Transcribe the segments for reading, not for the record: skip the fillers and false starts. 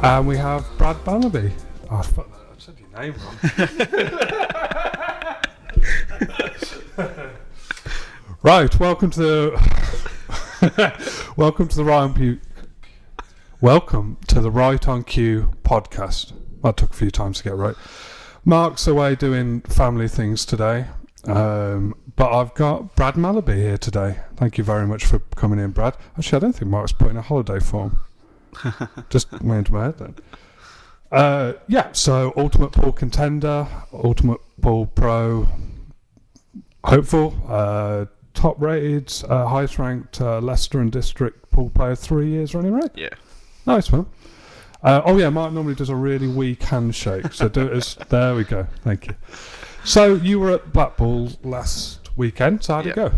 And we have Brad Mallaby. Oh, fuck that. I said your name wrong. Right, welcome to the welcome to the Right on Cue podcast. That took a few times to get right. Mark's away doing family things today, but I've got Brad Mallaby here today. Thank you very much for coming in, Brad. Actually, I don't think Mark's put in a holiday form. Just went into my head then. So Ultimate Pool contender, Ultimate Pool Pro hopeful, top rated, highest ranked Leicester and District pool player 3 years running, right? Yeah. Nice one. Mark normally does a really weak handshake, so do it as, there we go, thank you. So you were at Blackpool last weekend, so how'd it go?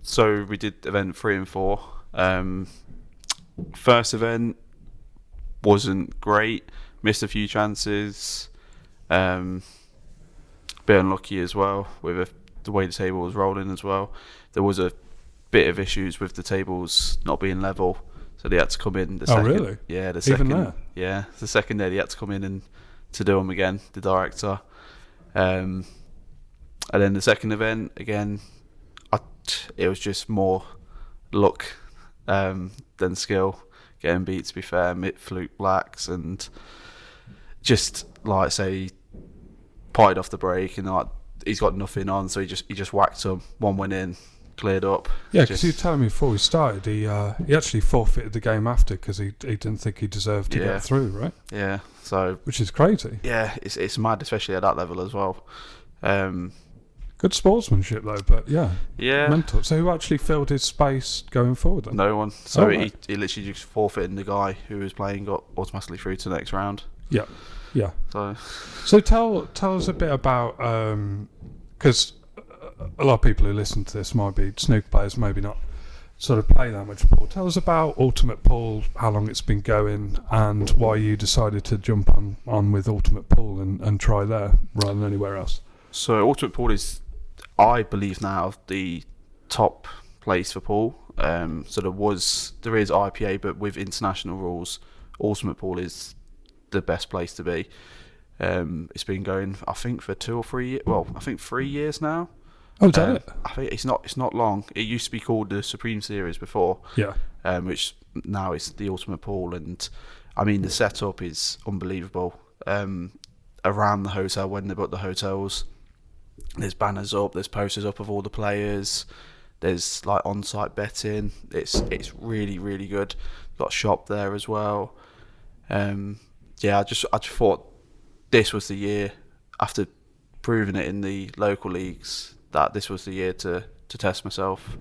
So we did event 3 and 4. First event wasn't great, missed a few chances, bit unlucky as well with the way the table was rolling as well. There was a bit of issues with the tables not being level, so they had to come in the second. Oh really? Yeah, the second. Even there? Yeah, the second day they had to come in and to do them again, the director. And then the second event again, it was just more luck than skill, getting beat, to be fair, fluke blacks, and just like say potted off the break, and like he's got nothing on, so he just whacked him. One went in, cleared up. Yeah, because you were telling me before we started, he actually forfeited the game after because he didn't think he deserved to get through, right? Yeah, so which is crazy. Yeah, it's mad, especially at that level as well. Good sportsmanship though, but yeah, mental. So who actually filled his space going forward then? No one. So he literally just forfeited, the guy who was playing got automatically through to the next round. Yeah. So tell us a bit about, because a lot of people who listen to this might be snooker players, maybe not sort of play that much pool. Tell us about Ultimate Pool, how long it's been going, and why you decided to jump on with Ultimate Pool and try there rather than anywhere else. So Ultimate Pool is, I believe now, the top place for pool. So there is IPA, but with international rules, Ultimate Pool is the best place to be. It's been going, I think, for 2 or 3 years. Well, I think 3 years now. Oh, is that it? I think it's not long. It used to be called the Supreme Series before. Yeah. Which now is the Ultimate Pool, and I mean the setup is unbelievable. Around the hotel, when they book the hotels, there's banners up, there's posters up of all the players. There's like on-site betting. It's really, really good. Got a shop there as well. I just thought this was the year, after proving it in the local leagues, that this was the year to test myself.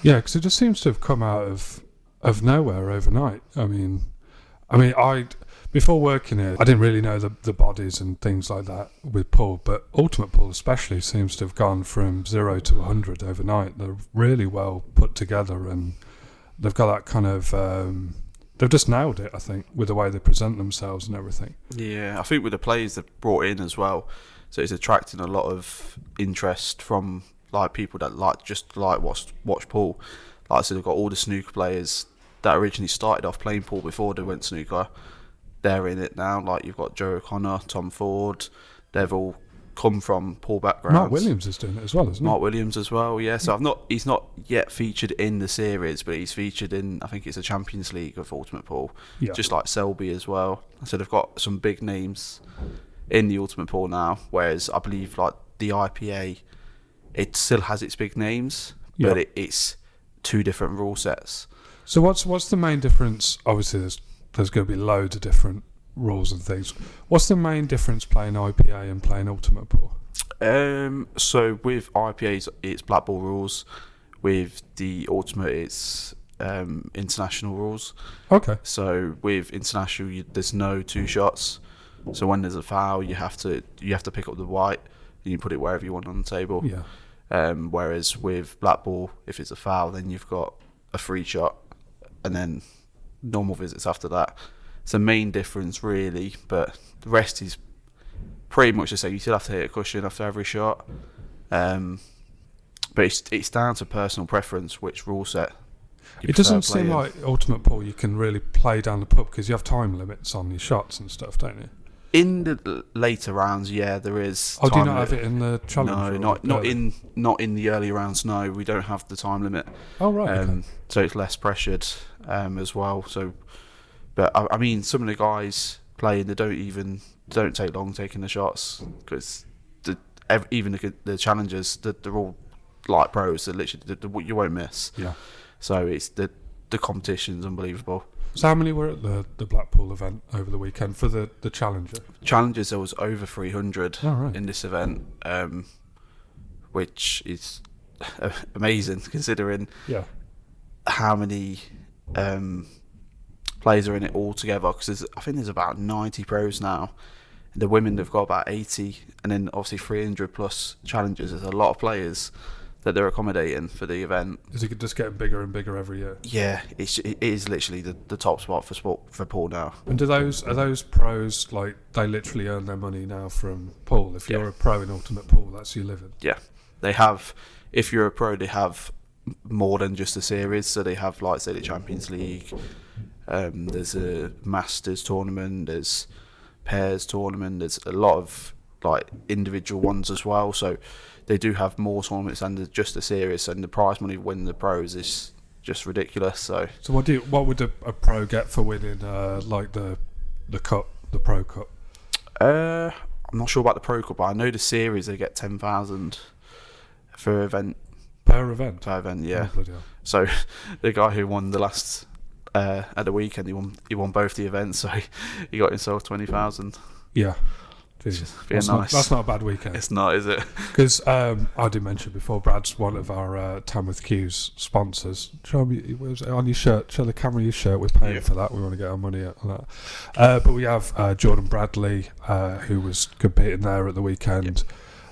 Yeah, because it just seems to have come out of nowhere overnight. I mean, before working here, I didn't really know the bodies and things like that with pool, but Ultimate Pool especially seems to have gone from 0 to 100 overnight. They're really well put together, and they've got that kind of... they've just nailed it, I think, with the way they present themselves and everything. Yeah, I think with the players they've brought in as well, so it's attracting a lot of interest from like people that watch pool. Like I said, they've got all the snooker players that originally started off playing pool before they went snooker. They're in it now. Like you've got Joe O'Connor, Tom Ford. They've all come from pool backgrounds. Mark Williams is doing it as well, isn't he? Mark Williams as well, yeah. So he's not yet featured in the series, but he's featured in, I think it's a Champions League of Ultimate Pool. Yeah. Just like Selby as well. So they've got some big names in the Ultimate Pool now, whereas I believe like the IPA, it still has its big names, but it's 2 different rule sets. So what's the main difference? Obviously there's going to be loads of different rules and things. What's the main difference playing IPA and playing Ultimate Pool? So with IPAs it's black ball rules. With the Ultimate it's international rules. Okay. So with international there's no 2 shots. So when there's a foul you have to pick up the white and you put it wherever you want on the table. Yeah. Whereas with black ball, if it's a foul then you've got a free shot and then normal visits after that. It's the main difference really, but the rest is pretty much the same. You still have to hit a cushion after every shot, but it's down to personal preference which rule set It doesn't seem like Ultimate Pool you can really play down the pub because you have time limits on your shots and stuff, don't you? In the later rounds, yeah, there is. Oh, do you not have it in the challenge? No, not in the early rounds. No, we don't have the time limit. Oh right. Okay. So it's less pressured as well. So, but I mean, some of the guys playing, they don't take long taking the shots because even the challengers, they're all like pros. They're literally you won't miss. Yeah. So it's the competition's unbelievable. So how many were at the Blackpool event over the weekend for the Challenger? Challengers, there was over 300 right. in this event, which is amazing considering how many players are in it all together. Because I think there's about 90 pros now. The women, they've got about 80, and then obviously 300 plus challengers. There's a lot of players that they're accommodating for the event. Is it just getting bigger and bigger every year? Yeah, it is literally the top spot for pool now. And are those pros, like, they literally earn their money now from pool? If you're a pro in Ultimate Pool, that's your living? Yeah, they have. If you're a pro, they have more than just a series. So they have, like, say, the Champions League. There's a Masters tournament. There's pairs tournament. There's a lot of like individual ones as well. So they do have more tournaments than just a series, and the prize money winning the pros is just ridiculous. So what would a pro get for winning like the cup, the Pro Cup? I'm not sure about the Pro Cup, but I know the series they get 10,000 per event. Per event, yeah. Oh, so the guy who won the last at the weekend, he won both the events, so he got himself 20,000. Yeah. That's not a bad weekend. It's not, is it? Because I did mention before, Brad's one of our Tamworth Q's sponsors. Show me on your shirt. Show the camera your shirt. We're paying for that. We want to get our money out on that. But we have Jordan Bradley, who was competing there at the weekend.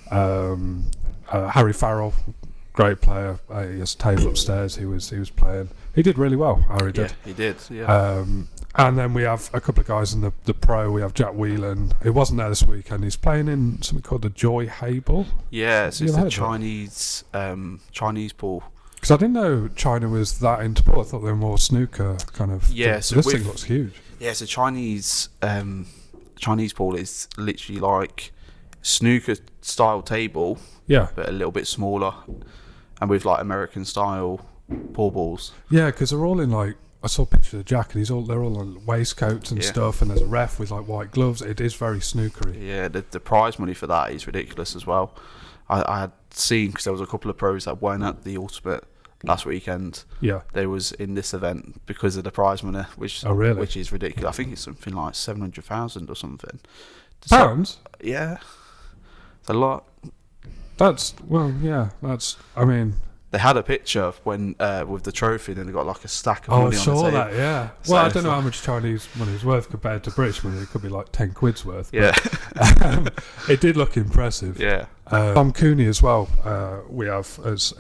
Harry Farrell, great player. He has a table upstairs. He was playing. He did really well. Harry did. Yeah, he did. Yeah. And then we have a couple of guys in the pro. We have Jack Whelan, who wasn't there this weekend. He's playing in something called the Joy Hable. Yeah, so it's the Chinese pool. Because I didn't know China was that into pool. I thought they were more snooker kind of. Yeah, so this thing looks huge. Yeah, so Chinese pool is literally like snooker style table. Yeah, but a little bit smaller, and with like American style pool balls. Yeah, because they're all in like. I saw pictures of Jack, and they're all on waistcoats and stuff, and there's a ref with like white gloves. It is very snookery. Yeah, the prize money for that is ridiculous as well. I had seen, because there was a couple of pros that weren't at the Ultimate last weekend. Yeah, they was in this event because of the prize money, which is ridiculous. I think it's something like 700,000 or something. Pounds? Yeah, it's a lot. I mean. They had a picture when with the trophy, and they got like a stack of money on the table. I saw that, yeah. Well, I don't know how much Chinese money is worth compared to British money. It could be like 10 quid's worth. Yeah. It did look impressive. Yeah. Tom Cooney as well, we have as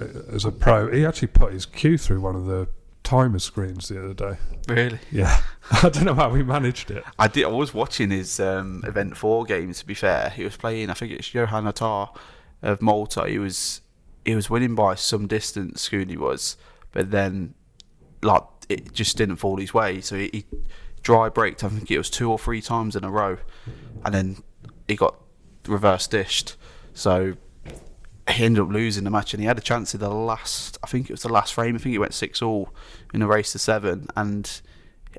a pro. He actually put his cue through one of the timer screens the other day. Really? Yeah. I don't know how we managed it. I was watching his Event 4 game, to be fair. He was playing, I think it's Johan Attar of Malta. He was winning by some distance, Cooney was, but then like it just didn't fall his way. So he dry braked, I think it was 2 or 3 times in a row, and then he got reverse dished. So he ended up losing the match, and he had a chance in the last frame. I think it went 6-all in a race to 7, and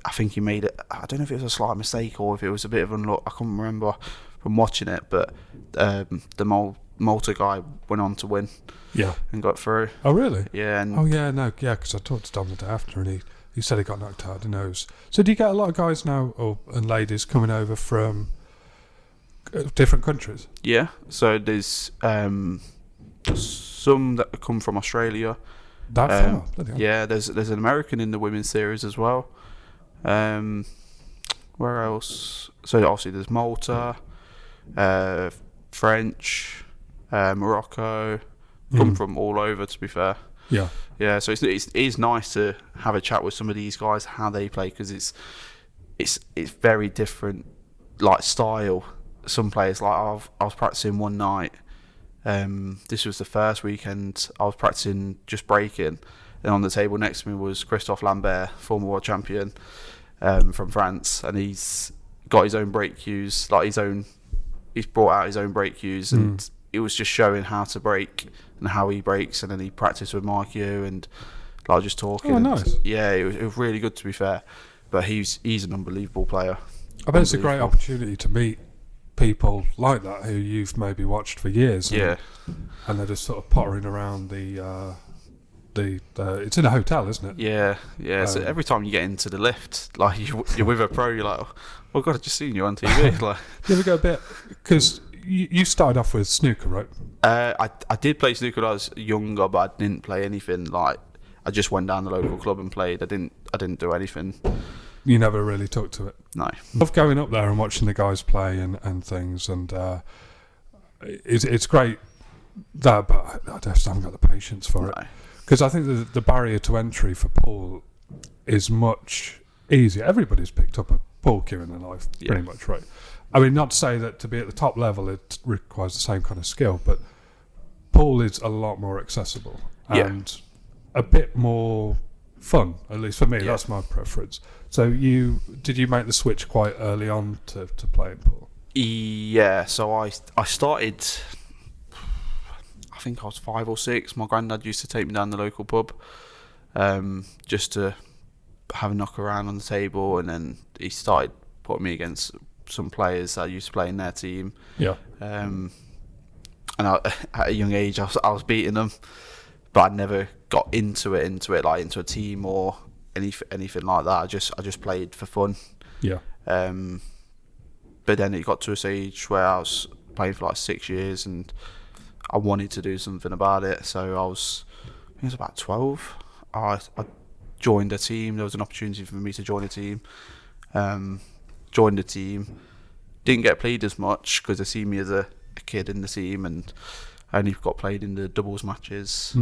I think he made it. I don't know if it was a slight mistake or if it was a bit of unluck. I can't remember from watching it, but the Malta guy went on to win. Yeah, and got through. Oh really? Yeah. Because I talked to Dom the day after, and he said he got knocked out. Who knows? So do you get a lot of guys now and ladies coming over from different countries? Yeah. So there's some that come from Australia. That far? Yeah. There's an American in the women's series as well. Where else? So obviously there's Malta, French, Morocco. Come from all over, to be fair. Yeah. So it is nice to have a chat with some of these guys, how they play, because it's very different, like style. Some players, like I was practicing one night. This was the first weekend I was practicing just breaking, Then on the table next to me was Christophe Lambert, former world champion from France, and he's got his own break cues, he's brought out his own break cues, and it was just showing how to break and how he breaks, and then he practiced with Mark and like just talking. Oh, nice. Yeah, it was really good, to be fair. But he's an unbelievable player. I bet it's a great opportunity to meet people like that who you've maybe watched for years. And they're just sort of pottering around it's in a hotel, isn't it? Yeah. So every time you get into the lift, like you're with a pro, you're like, oh God, I've just seen you on TV. Like, you ever go a bit, because you started off with snooker, right? I did play snooker when I was younger, but I didn't play anything. Like, I just went down the local club and played. I didn't do anything. You never really took to it? No. I love going up there and watching the guys play and things, and it's great that, but I just haven't got the patience for it. Because I think the barrier to entry for pool is much easier. Everybody's picked up a pool cue in their life, pretty much, right? I mean, not to say that to be at the top level it requires the same kind of skill, but pool is a lot more accessible and a bit more fun, at least for me. That's my preference. So did you make the switch quite early on to playing pool? Yeah, so I started, I think I was 5 or 6. My granddad used to take me down the local pub just to have a knock around on the table, and then he started putting me against some players that used to play in their team. Yeah. And at a young age, I was beating them, but I never got into it like into a team or anything like that. I just played for fun. Yeah. But then it got to a stage where I was playing for like 6 years, and I wanted to do something about it. So I think it was about 12. I joined a team. There was an opportunity for me to join a team. Joined the team. Didn't get played as much because they see me as a kid in the team, and I only got played in the doubles matches,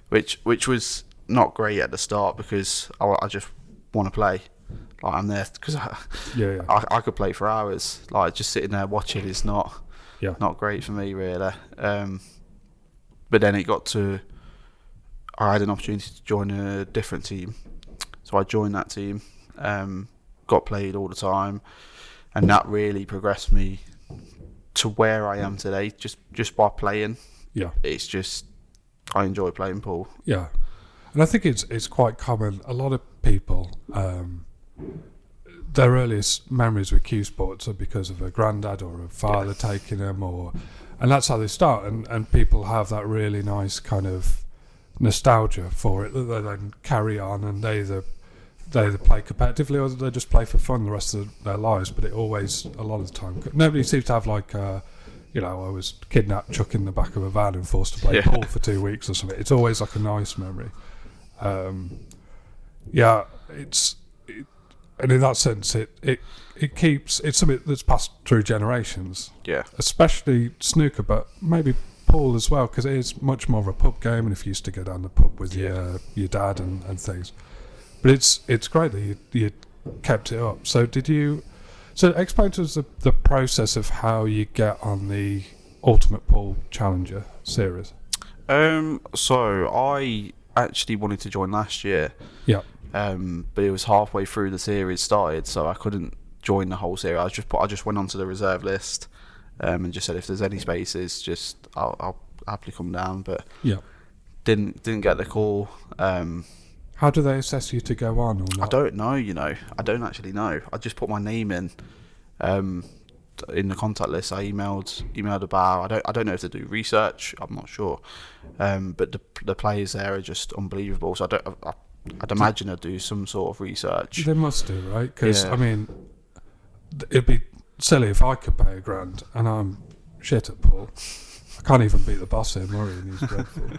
which was not great at the start because I just want to play. Like, I'm there because I could play for hours. Like, just sitting there watching is not great for me, really. But then it got to, I had an opportunity to join a different team, so I joined that team. Got played all the time, and that really progressed me to where I am today, just by playing. Yeah, it's just, I enjoy playing pool. Yeah, and I think it's quite common. A lot of people, their earliest memories with cue sports are because of a granddad or a father taking them, and that's how they start. And people have that really nice kind of nostalgia for it that they then carry on, and they either play competitively or they just play for fun the rest of their lives. But it always, a lot of the time, nobody seems to have like, I was kidnapped, chucked in the back of a van and forced to play pool for 2 weeks or something. It's always like a nice memory. And in that sense, it keeps, it's something that's passed through generations. Yeah. Especially snooker, but maybe pool as well, because it is much more of a pub game, and if you used to go down the pub with your dad and things. But it's great that you kept it up. So explain to us the process of how you get on the Ultimate Pool Challenger series. So I actually wanted to join last year. Yeah. But it was halfway through the series started, so I couldn't join the whole series. I just went onto the reserve list, and just said if there's any spaces, I'll happily come down. But didn't get the call. How do they assess you to go on or not? I don't know, I don't actually know. I just put my name in the contact list. I emailed about, I don't know if they do research, I'm not sure. But the players there are just unbelievable. So I'd imagine they'll do some sort of research. They must do, right? Because, I mean, it'd be silly if I could pay $1,000 and I'm shit at pool. I can't even beat the boss here, Murray, and he's dreadful.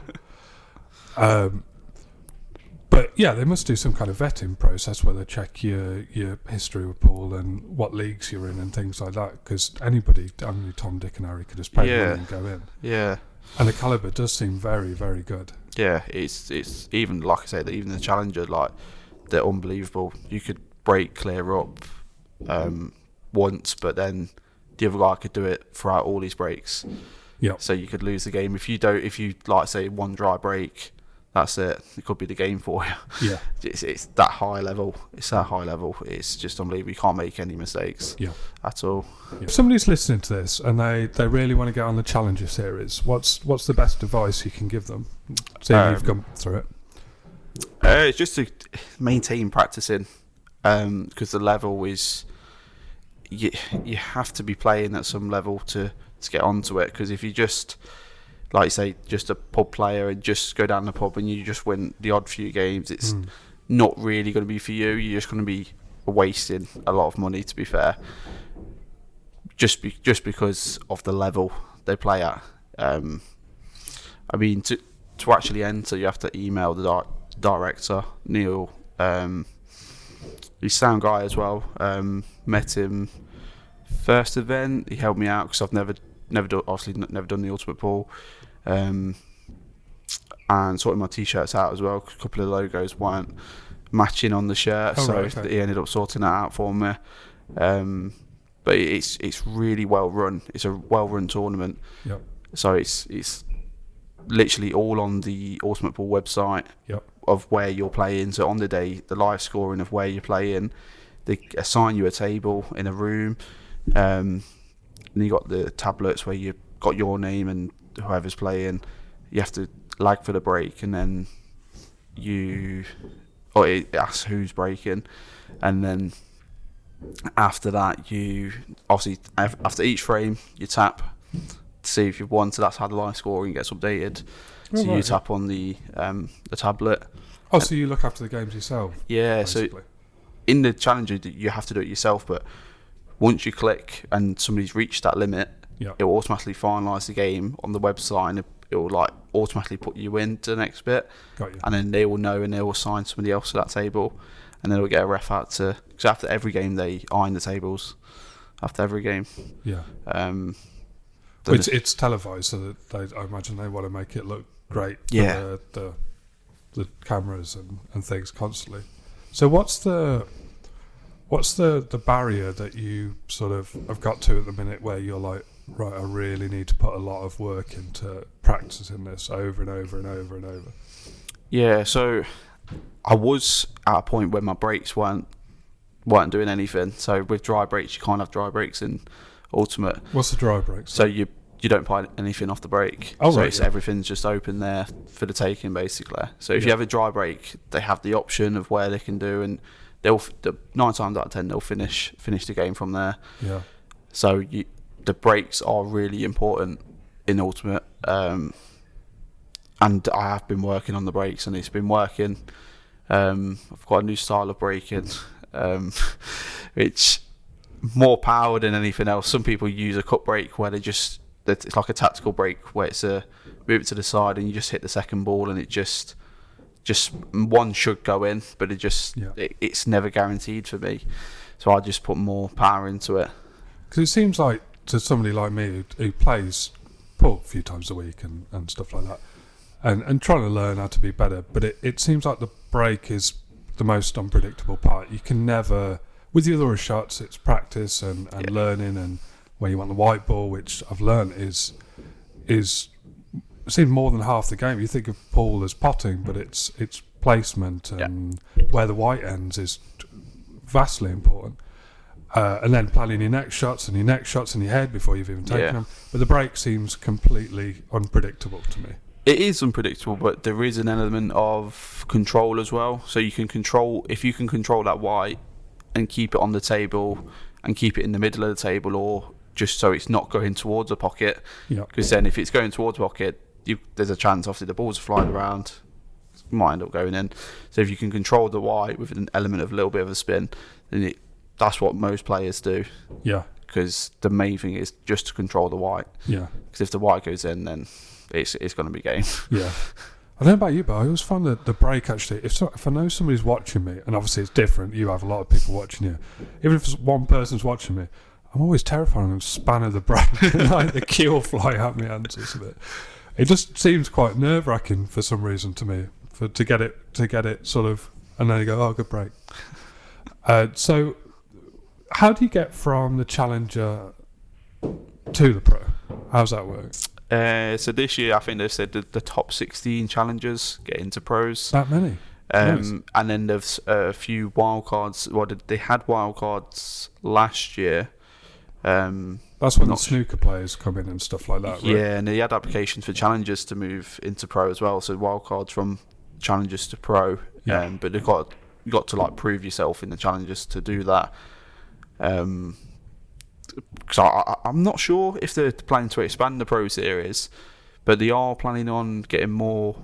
But yeah, they must do some kind of vetting process where they check your history with pool and what leagues you're in and things like that. Because only Tom, Dick, and Harry could just pay money and go in. Yeah. And the calibre does seem very, very good. Yeah, it's even, like I said, even the Challenger, like, they're unbelievable. You could break clear up once, but then the other guy could do it throughout all his breaks. Yeah. So you could lose the game if you like say one dry break. that's it. It could be the game for you. Yeah. It's that high level. It's that high level. It's just unbelievable. You can't make any mistakes. Yeah. At all. If somebody's listening to this and they really want to get on the Challenger series, what's the best advice you can give them? Seeing you've gone through it. It's just to maintain practicing, because the level is you have to be playing at some level to get onto it. Because if you just, like you say, just a pub player and just go down the pub and you just win the odd few games, it's not really going to be for you. You're just going to be wasting a lot of money, to be fair, just because of the level they play at. I mean, to actually enter, you have to email the director, Neil. He's a sound guy as well. Met him first event. He helped me out because I've never done the Ultimate Pool, and sorted my t-shirts out as well. A couple of logos weren't matching on the shirt, he ended up sorting that out for me. But it's really well run. It's a well run tournament. Yep. So it's literally all on the Ultimate Pool website. Yep. Of where you're playing. So on the day, the live scoring of where you're playing, they assign you a table in a room, and you got the tablets where you got your name and whoever's playing. You have to lag for the break, and then it asks who's breaking, and then after that, you obviously after each frame you tap to see if you've won. So that's how the live scoring gets updated. So you tap on the tablet. Oh, so you look after the games yourself? Yeah, basically. So in the Challenger, you have to do it yourself, but once you click and somebody's reached that limit, it will automatically finalise the game on the website, and it will like automatically put you into the next bit. Got you. And then they will know, and they will assign somebody else to that table, and then they'll get a ref out to, because after every game they iron the tables after every game. Yeah. It's televised, so that I imagine they want to make it look great for the cameras and things constantly. So what's the barrier that you sort of have got to at the minute where you're like, right, I really need to put a lot of work into practicing this over and over and over and over? Yeah, so I was at a point where my brakes weren't doing anything. So with dry brakes, you can't have dry brakes in Ultimate. What's the dry brakes? So you don't apply anything off the brake. Oh, so right, everything's just open there for the taking, basically. So if you have a dry brake, they have the option of where they can do, and they'll 9 times out of 10 they'll finish the game from there. Yeah. So the brakes are really important in Ultimate, and I have been working on the brakes, and it's been working. I've got a new style of braking, which more power than anything else. Some people use a cut brake where it's like a tactical brake where it's move it to the side and you just hit the second ball, and it just one should go in, but it's never guaranteed for me. So I just put more power into it. Because it seems like to somebody like me who plays pool a few times a week and stuff like that, and trying to learn how to be better, but it seems like the brake is the most unpredictable part. You can never, with the other shots, it's practice and learning, and where you want the white ball, which I've learned is seems more than half the game. You think of pool as potting, but it's placement and where the white ends is vastly important. And then planning your next shots and your head before you've even taken them. But the break seems completely unpredictable to me. It is unpredictable, but there is an element of control as well. So you can control, if you can control that white and keep it on the table and keep it in the middle of the table, or just so it's not going towards a pocket. Because then if it's going towards a pocket, there's a chance, obviously, the balls are flying around, might end up going in. So if you can control the white with an element of a little bit of a spin, then that's what most players do. Yeah. Because the main thing is just to control the white. Yeah. Because if the white goes in, then it's going to be game. Yeah. I don't know about you, but I always find that the break, actually, if I know somebody's watching me, and obviously it's different, you have a lot of people watching you, even if one person's watching me, I'm always terrified of them spanning the break, like the key will fly at me and just a bit. It just seems quite nerve-wracking for some reason to me, to get it sort of, and then you go, oh, good break. So how do you get from the Challenger to the Pro? How's that work? So this year, I think they said the top 16 challengers get into pros. That many. Nice. And then there's a few wildcards. Well, they had wildcards last year. That's when the snooker players come in and stuff like that, right? Yeah, and they had applications for challengers to move into pro as well. So wildcards from challengers to pro. Yeah. But they've got to like prove yourself in the challengers to do that. So I'm not sure if they're planning to expand the pro series, but they are planning on getting more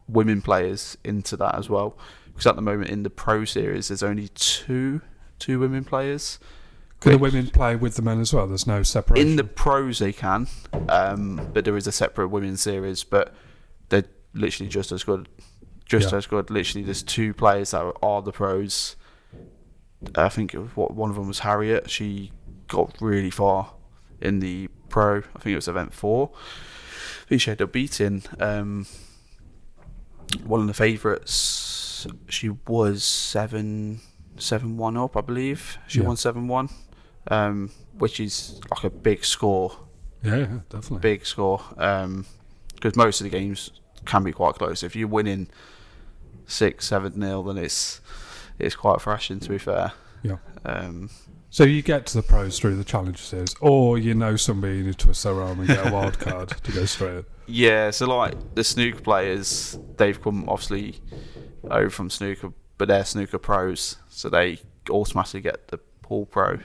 women players into that as well. Because at the moment in the pro series, there's only two women players. Can the women play with the men as well? There's no separation? In the pros they can, but there is a separate women's series, but they're literally just as good. As good. Literally, there's 2 players that are the pros. I think one of them was Harriet. She got really far in the pro. I think it was event 4. I think she ended up beating one of the favourites. She was 7-1 up, I believe. She won 7-1, which is like a big score. Yeah, definitely. Big score. Because most of the games can be quite close. If you're winning 6-7-0, then it's quite thrashing, to be fair. Yeah. So you get to the pros through the Challenger Series, or you know somebody you need to twist their arm and get a wild card to go straight in? Yeah, so like the snooker players, they've come obviously over from snooker, but they're snooker pros, so they automatically get the pool pro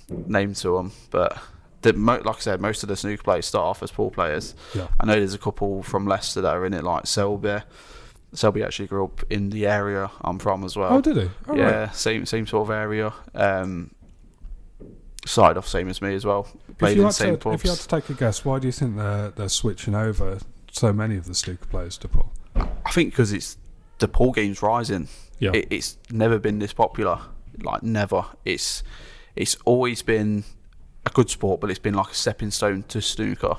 name to them. But like I said, most of the snooker players start off as pool players. Yeah. I know there's a couple from Leicester that are in it, like Selby. Selby actually grew up in the area I'm from as well. Oh, did he? Oh, yeah, right. same sort of area. Started off same as me as well. Played in the same pubs. If you had to take a guess, why do you think they're switching over so many of the snooker players to pool? I think because it's the pool game's rising. Yeah. It's never been this popular. Like never. It's always been a good sport, but it's been like a stepping stone to snooker.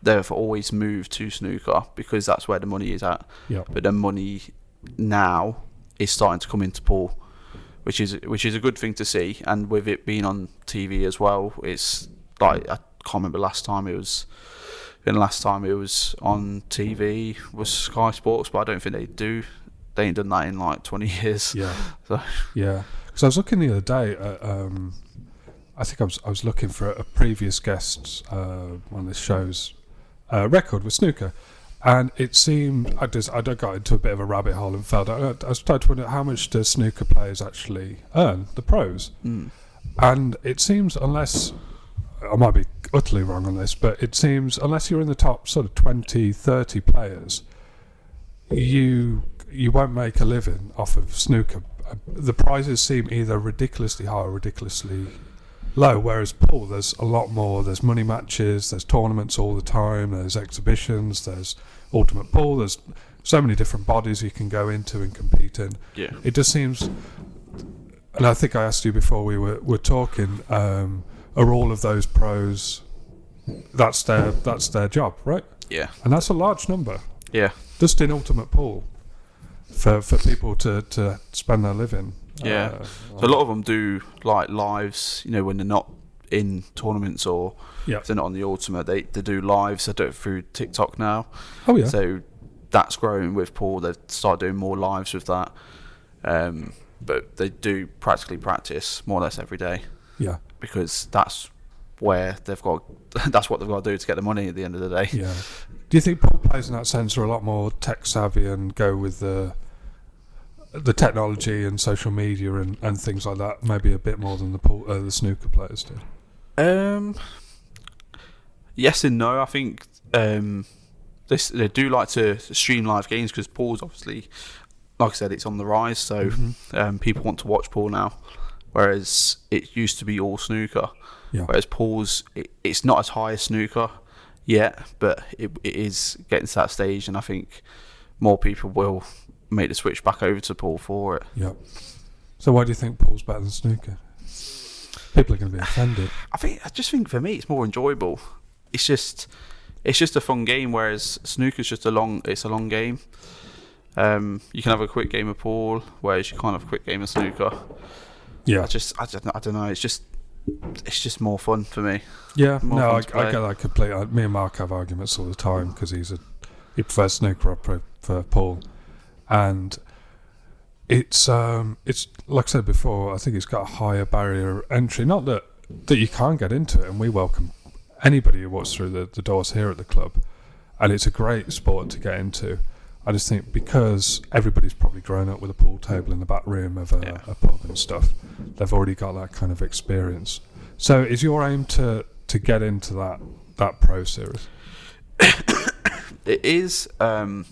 They've always moved to snooker because that's where the money is at. Yeah. But the money now is starting to come into pool, which is a good thing to see. And with it being on TV as well, it's like I can't remember last time it was. The last time it was on TV was Sky Sports, but I don't think they do. They ain't done that in like 20 years. Yeah. So. Yeah. Because I was looking the other day at, I think I was looking for a previous guest's one of the show's record with snooker, and it seemed I got into a bit of a rabbit hole and felt I started to wonder how much do snooker players actually earn, the pros. And it seems, unless I might be utterly wrong on this, but it seems unless you're in the top sort of 20-30 players, you won't make a living off of snooker. The prizes seem either ridiculously high or ridiculously low, whereas pool, there's a lot more. There's money matches, there's tournaments all the time, there's exhibitions, there's ultimate pool, there's so many different bodies you can go into and compete in. Yeah. It just seems, and I think I asked you before we were talking, are all of those pros, that's their job, right? Yeah. And that's a large number. Yeah. Just in ultimate pool for people to spend their living. Yeah. So a lot of them do like lives, when they're not in tournaments or if they're not on the ultimate, they do lives. They do it through TikTok now. Oh yeah. So that's growing with pool. They've started doing more lives with that. But they do practically practice more or less every day. Yeah. Because that's where that's what they've got to do to get the money at the end of the day. Yeah. Do you think pool players in that sense are a lot more tech savvy and go with the technology and social media and things like that, maybe a bit more than the snooker players do? Yes and no. I think they do like to stream live games because pool's obviously, like I said, it's on the rise. So people want to watch pool now, whereas it used to be all snooker. Yeah. Whereas pool's it's not as high as snooker yet, but it is getting to that stage, and I think more people will make the switch back over to pool for it. Yeah. So why do you think pool's better than snooker? People are going to be offended. I just think for me it's more enjoyable. It's just a fun game, whereas snooker's just a long game. You can have a quick game of pool, whereas you can't have a quick game of snooker. Yeah. I don't know. It's just it's just more fun for me. Yeah, More no, fun I to play. get that completely. Me and Mark have arguments all the time because he prefers snooker for pool, and it's like I said before. I think it's got a higher barrier of entry. Not that you can't get into it, and we welcome anybody who walks through the doors here at the club, and it's a great sport to get into. I just think because everybody's probably grown up with a pool table in the back room of a pub and stuff, they've already got that kind of experience. So is your aim to get into that pro series? It is. I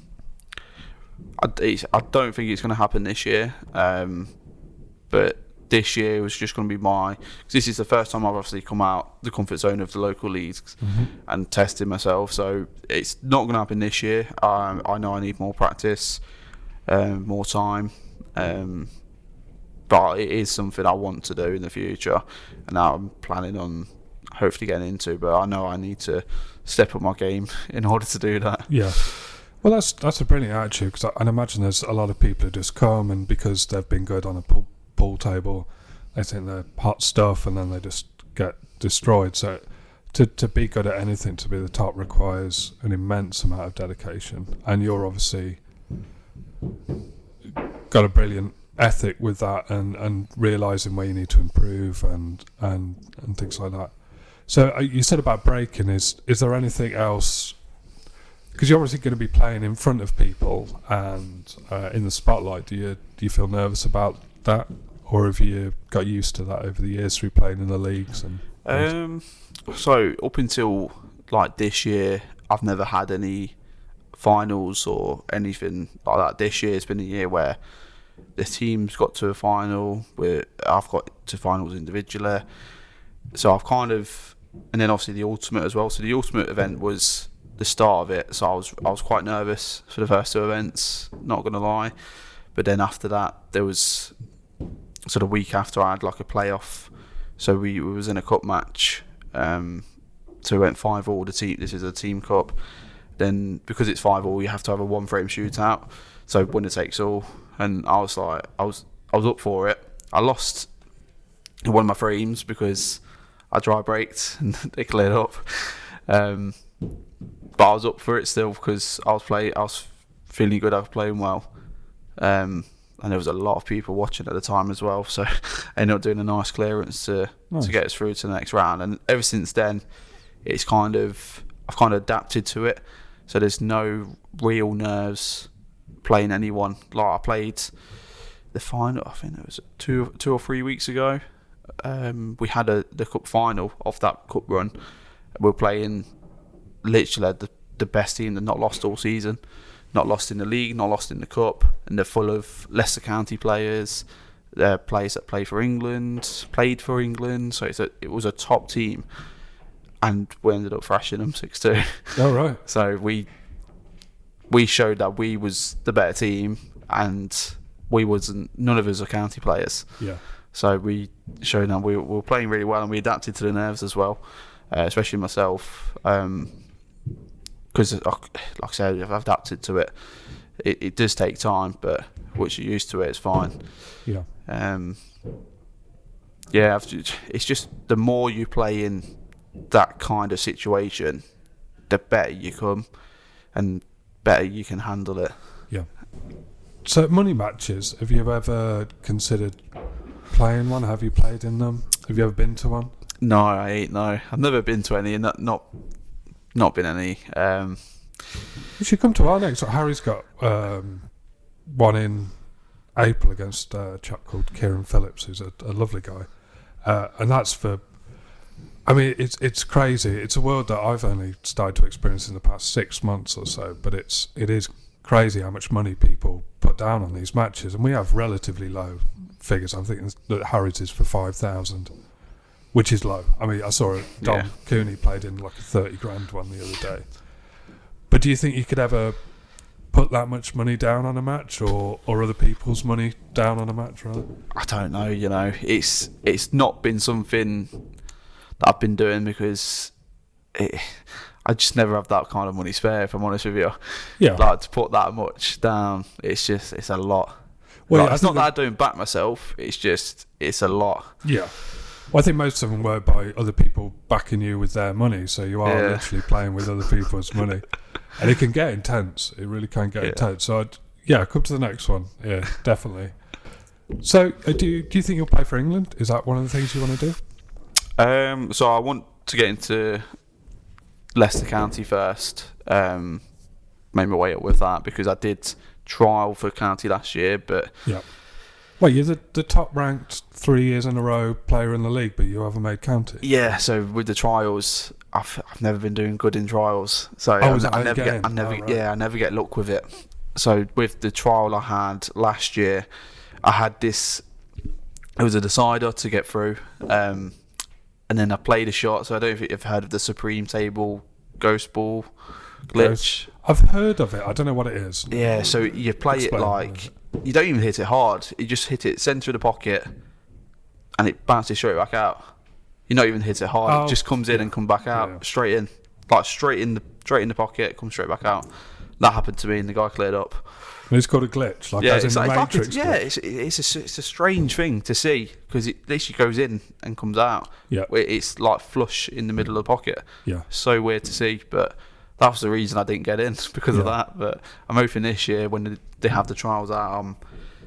don't think it's going to happen this year. But this year was just going to be cause this is the first time I've obviously come out the comfort zone of the local leagues and tested myself. So it's not going to happen this year. I know I need more practice, more time. But it is something I want to do in the future, and now I'm planning on hopefully getting into. But I know I need to step up my game in order to do that. Yeah. Well, that's a brilliant attitude, because I imagine there's a lot of people who just come, and because they've been good on a pool table, they think they're hot stuff, and then they just get destroyed. So to be good at anything, to be the top, requires an immense amount of dedication, and you're obviously got a brilliant ethic with that, and realising where you need to improve and things like that. So you said about breaking. Is there anything else? Because you're obviously going to be playing in front of people and in the spotlight. Do you feel nervous about that, or have you got used to that over the years through playing in the leagues? And so up until like this year, I've never had any finals or anything like that. This year has been a year where the team's got to a final, where I've got to finals individually. So I've kind of, and then obviously the ultimate as well. So the ultimate event was the start of it. So I was quite nervous for the first two events, not going to lie. But then after that, there was sort of week after, I had like a playoff. So we was in a cup match. So we went 5-all. This is a team cup. Then because it's 5-all, you have to have a one frame shootout. So winner takes all. And I was like, I was up for it. I lost one of my frames because I dry braked and they cleared up. But I was up for it still because I was feeling good. I was playing well. And there was a lot of people watching at the time as well. So I ended up doing a nice clearance to get us through to the next round. And ever since then, I've kind of adapted to it. So there's no real nerves playing anyone. Like I played the final, I think it was 2 or 3 weeks ago. We had the cup final of that cup run. We were playing literally the best team that not lost all season, not lost in the league, not lost in the cup, and they're full of Leicester County players. They're players that played for England. So it was a top team, and we ended up thrashing them 6-2. Oh right. So we showed that we was the better team, and none of us are county players. Yeah. So we showed that we were playing really well, and we adapted to the nerves as well, especially myself. Because, like I said, I've adapted to it. It does take time, but once you're used to it, it's fine. Yeah. It's just the more you play in that kind of situation, the better you come, and better you can handle it. Yeah. So money matches, have you ever considered playing one? Have you played in them? Have you ever been to one? No, I ain't. No, I've never been to any, and not been any. You should come to our next. Harry's got one in April against a chap called Kieran Phillips, who's a lovely guy, and that's for. I mean, it's crazy. It's a world that I've only started to experience in the past 6 months or so. But it is crazy how much money people put down on these matches, and we have relatively low figures. I'm thinking that Harry's is for 5,000, which is low. I mean, I saw Dom Cooney played in like a 30 grand one the other day. But do you think you could ever put that much money down on a match, or other people's money down on a match, rather? I don't know. It's not been something that I've been doing because I just never have that kind of money spare, if I'm honest with you. Yeah. Like, to put that much down, it's a lot. Well, like, it's not that I don't back myself, it's a lot. Yeah. Well, I think most of them were by other people backing you with their money, so you are Yeah. literally playing with other people's money, and it can get intense. It really can get intense. So, come to the next one. Yeah, definitely. So, do you think you'll play for England? Is that one of the things you want to do? So I want to get into Leicester County first. Made my way up with that because I did trial for County last year, but Yeah. Well, you're the top ranked 3 years in a row player in the league, but you haven't made County. yeah. So with the trials, I've never been doing good in trials. So I never get luck with it. So with the trial I had last year, I had this. It was a decider to get through, and then I played a shot. So I don't know if you've heard of the Supreme Table Ghost Ball glitch. I've heard of it. I don't know what it is. Yeah, so you play Explain, it like you don't even hit it hard. You just hit it centre of the pocket, and it bounces straight back out. You not even hit it hard. It just comes in and come back out straight in, like straight in the pocket, comes straight back out. That happened to me, and the guy cleared up. And it's called a glitch, like as in the Matrix. It's a strange thing to see because it literally goes in and comes out. Yeah, It's like flush in the middle of the pocket. Yeah, so weird to see, but that was the reason I didn't get in because of that. But I'm hoping this year when they have the trials out,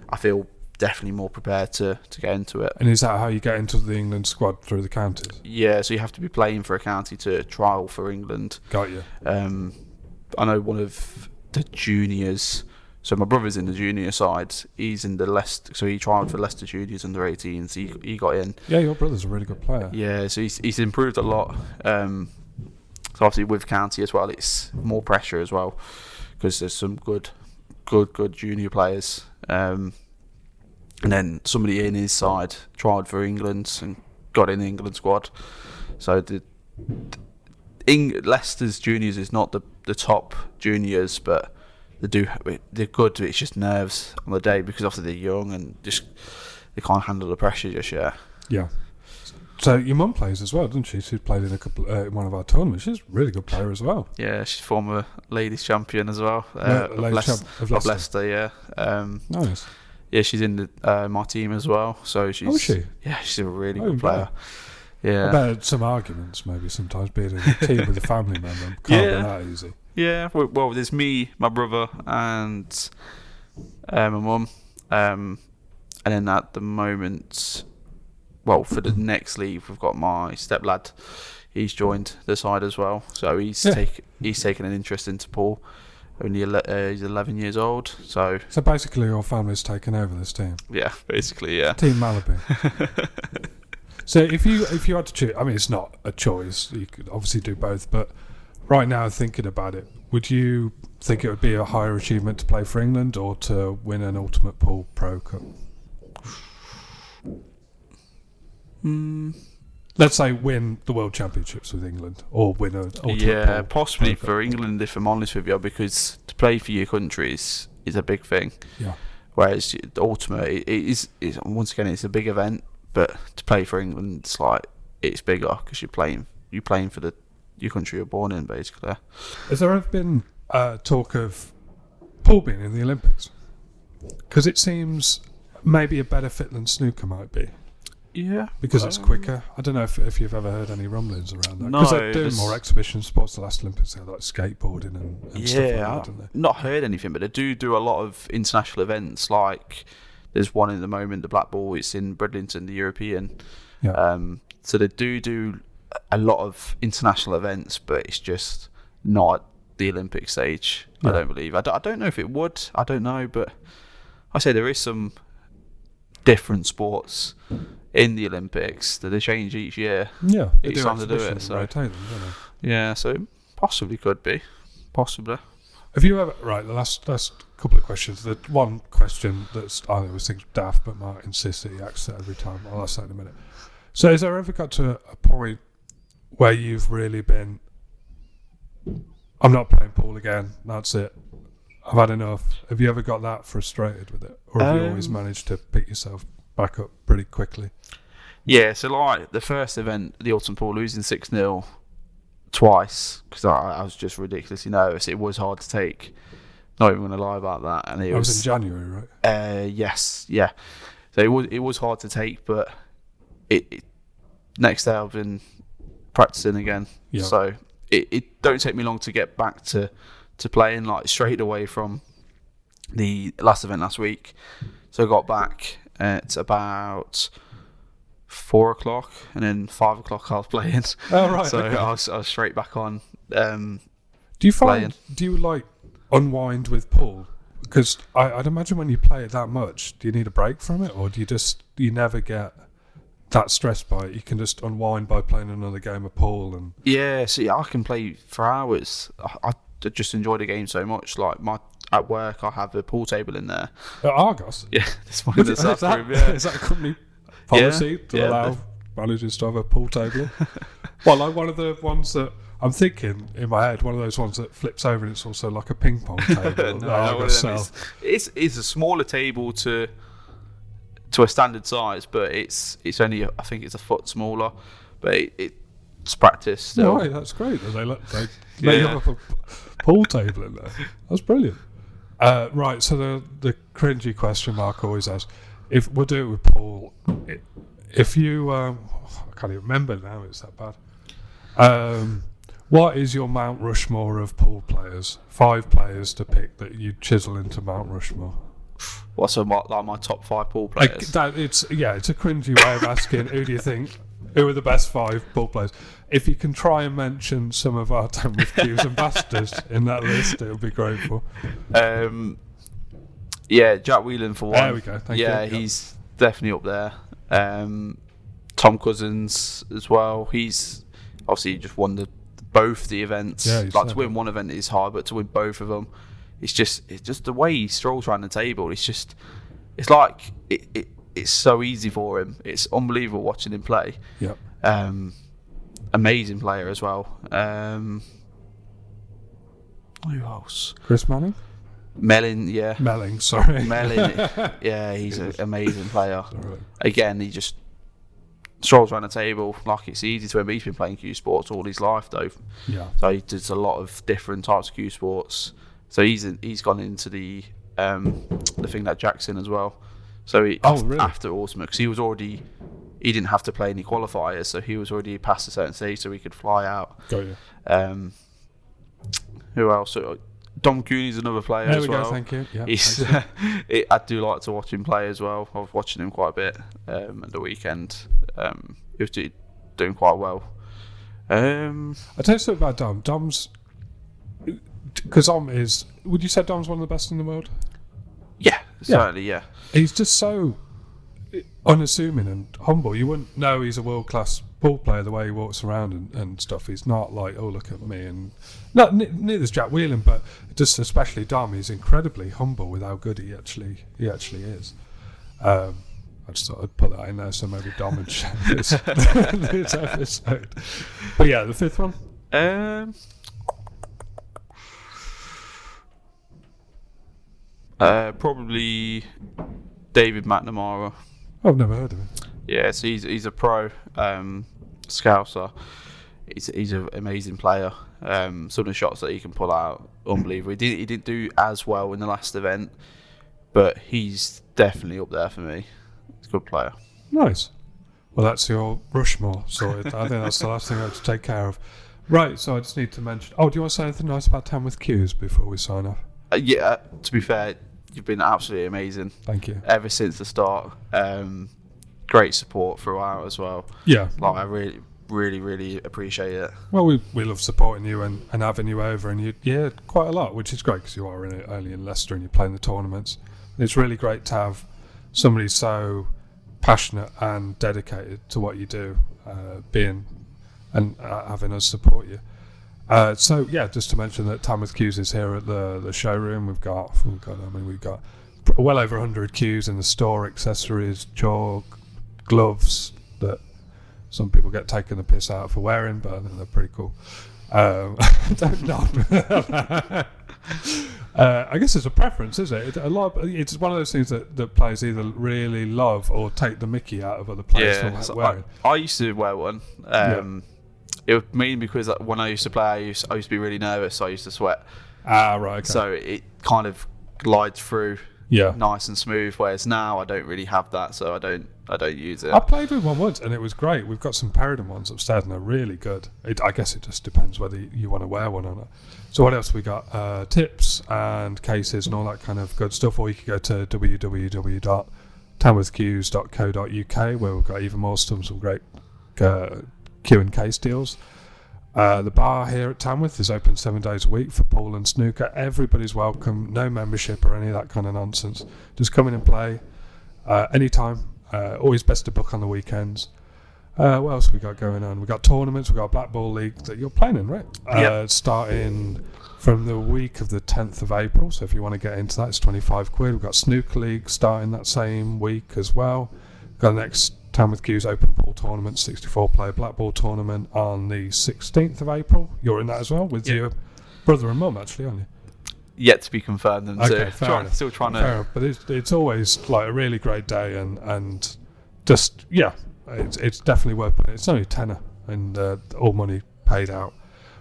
I feel definitely more prepared to get into it. And is that how you get into the England squad, through the counties? Yeah, so you have to be playing for a county to trial for England. Got you. I know one of the juniors. So my brother's in the junior side. He's in the Leicester. So he trialled for Leicester juniors under 18s. He got in. Yeah, your brother's a really good player. Yeah, so he's improved a lot. So obviously with county as well, it's more pressure as well because there's some good junior players. And then somebody in his side tried for England and got in the England squad. So Leicester's juniors is not the top juniors, but they're good. It's just nerves on the day because obviously they're young and just they can't handle the pressure just yet. Yeah. So your mum plays as well, doesn't she? She's played in a couple in one of our tournaments. She's a really good player as well. Yeah, she's former ladies champion as well of Leicester. Yeah. Nice. Yeah, she's in my team as well. So she's. Oh, is she? Yeah, she's a really good player. Yeah. I bet some arguments maybe sometimes being in a team with a family member can't be that easy. Yeah. Well, there's me, my brother, and my mum, and then at the moment. Well, for the next league, we've got my step-lad. He's joined the side as well. So he's taken an interest into Paul. Only he's 11 years old. So basically your family's taken over this team? Yeah, basically, yeah. Team Mallaby. So if you had to choose, I mean, it's not a choice. You could obviously do both. But right now, thinking about it, would you think it would be a higher achievement to play for England or to win an Ultimate Pool Pro Cup? Let's say win the World Championships with England or win an Ultimate Pool possibly Pro for Cup. England, if I'm honest with you, because to play for your country is a big thing. Yeah. Whereas the Ultimate, it is once again, it's a big event, but to play for England, it's bigger because you're playing for your country you're born in, basically. Has there ever been talk of pool being in the Olympics? Because it seems maybe a better fit than snooker might be. Yeah, because it's quicker. I don't know if you've ever heard any rumblings around that. No, because they're doing more exhibition sports. The last Olympics, they had like skateboarding and stuff like that, didn't they? I've not heard anything, but they do a lot of international events. Like there's one in the moment, the Black Ball. It's in Bridlington, the European. Yeah. So they do a lot of international events, but it's just not the Olympic stage. Yeah. I don't believe. I don't know if it would. I don't know, but I say there is some different sports in the Olympics that they change each year. Yeah, each time to do it. So rotate them, don't they? Yeah, so it possibly could be, possibly. Have you ever the last couple of questions? The one question that's I always think daft, but Mark insists that he asks it every time. I'll ask that in a minute. So, has there ever got to a point where you've really been? I'm not playing pool again. That's it. I've had enough. Have you ever got that frustrated with it, or have you always managed to pick yourself back up pretty quickly? Yeah, so like the first event, the Ultimate Pool, losing 6-0 twice because I was just ridiculously nervous. It was hard to take. Not even going to lie about that. And it was in January, right? Yes, yeah. So it was hard to take, but it next day I've been practicing again. Yeah. So it don't take me long to get back to playing, like straight away from the last event last week. So I got back at about 4 o'clock, and then 5 o'clock I was playing. Oh, right. So okay. I was straight back on. Do you find, do you like unwind with pool? Because I'd imagine when you play it that much, do you need a break from it, or do you never get that stressed by it? You can just unwind by playing another game of pool. And Yeah, see, I can play for hours. I just enjoy the game so much. Like at work, I have a pool table in there. At Argos? Yeah, this one in the staff room. Yeah. Is that a company policy to allow managers to have a pool table? Well, like one of the ones that I'm thinking in my head, one of those ones that flips over and it's also like a ping pong table. No, Argos sell. It's a smaller table to a standard size, but it's only, I think it's a foot smaller, but it's practice still. Right, that's great. They let you have a pool table in there. That's brilliant. Right, so the cringy question Mark always asks, if we'll do it with Paul, if you I can't even remember now, it's that bad. What is your Mount Rushmore of pool players? 5 players to pick that you chisel into Mount Rushmore. What's my top 5 pool players? It's a cringy way of asking who are the best 5 pool players. If you can try and mention some of our Ten with Q's ambassadors in that list, it would be grateful. Jack Whelan for one. There we go. Thank you. He's definitely up there. Tom Cousins as well. He's obviously just won both the events. Yeah, like to win one event is hard, but to win both of them, it's just the way he strolls around the table. It's so easy for him. It's unbelievable watching him play. Yep. Amazing player as well. Who else? Chris Manning? Melling, yeah. Melling, sorry. Melling, yeah, he's an amazing player. Right. Again, he just strolls around the table like it's easy to him. He's been playing Q Sports all his life, though. Yeah. So he does a lot of different types of Q Sports. So he's gone into the thing that Jack's in as well. So really? After Ultimate, because he didn't have to play any qualifiers, so he was already past a certain stage, so he could fly out. Got you. Who else? Dom Cooney's another player there as we well. Go, thank you. Yeah, I do like to watch him play as well. I was watching him quite a bit at the weekend. He was doing quite well. I'll tell you something about Dom. Dom's... Because Dom is... Would you say Dom's one of the best in the world? Yeah, certainly, yeah. He's just so unassuming and humble. You wouldn't know he's a world-class pool player the way he walks around and stuff. He's not like, oh, look at me. And neither's Jack Whelan, but just especially Dom, he's incredibly humble with how good he actually is. I just thought I'd put that in there so maybe Dom would share this episode. But yeah, the 5th one? Probably David McNamara. I've never heard of him. Yeah, so he's a pro scouser. He's an amazing player. Some of the shots that he can pull out, unbelievable. He didn't do as well in the last event, but he's definitely up there for me. He's a good player. Nice. Well, that's your Rushmore sorted. I think that's the last thing I have to take care of. Right, so I just need to mention... Oh, do you want to say anything nice about 10 with Q's before we sign off? To be fair, you've been absolutely amazing. Thank you. Ever since the start. Great support throughout as well. Yeah. Like, I really, really, really appreciate it. Well, we love supporting you and having you over, and quite a lot, which is great because you are only in Leicester and you're playing the tournaments. And it's really great to have somebody so passionate and dedicated to what you do, having us support you. So yeah, just to mention that Tamworth Q's is here at the showroom. We've got well over 100 Q's in the store, accessories, chalk, gloves that some people get taken the piss out for wearing, but I think they're pretty cool. Don't nod. I guess it's a preference, is it? It's one of those things that players either really love or take the mickey out of other players for wearing. I used to wear one. It was mainly because when I used to play, I used to be really nervous, so I used to sweat. Ah, right. Okay. So it kind of glides through Yeah. nice and smooth. Whereas now I don't really have that, so I don't use it. I played with one once and it was great. We've got some Peridot ones upstairs and they're really good. I guess it just depends whether you want to wear one or not. So what else we got? Tips and cases and all that kind of good stuff. Or you could go to www.tamworthcues.co.uk where we've got even more stuff, some great cue and case deals. The bar here at Tamworth is open 7 days a week for pool and snooker. Everybody's welcome. No membership or any of that kind of nonsense. Just come in and play anytime. Always best to book on the weekends. What else we got going on? We got tournaments. We got a Black Ball League that you're playing in, right? Yep. Starting from the week of the 10th of April. So if you want to get into that, it's £25. We've got Snooker League starting that same week as well. We've got the next Tamworth Q's Open Pool Tournament, 64-player Black Ball Tournament on the 16th of April. You're in that as well with your brother and mum, actually, aren't you? Yet to be confirmed. And okay, still trying to. Fair enough, but it's always like a really great day and just it's definitely worth it. It's only a tenner and all money paid out.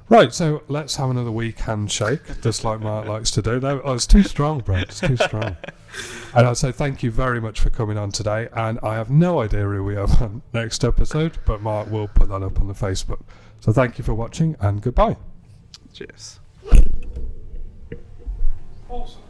Right, so let's have another weak handshake, just like Mark likes to do. It's too strong, Brad. It's too strong. And I'd say thank you very much for coming on today. And I have no idea who we have on next episode, but Mark will put that up on the Facebook. So thank you for watching and goodbye. Cheers. Awesome.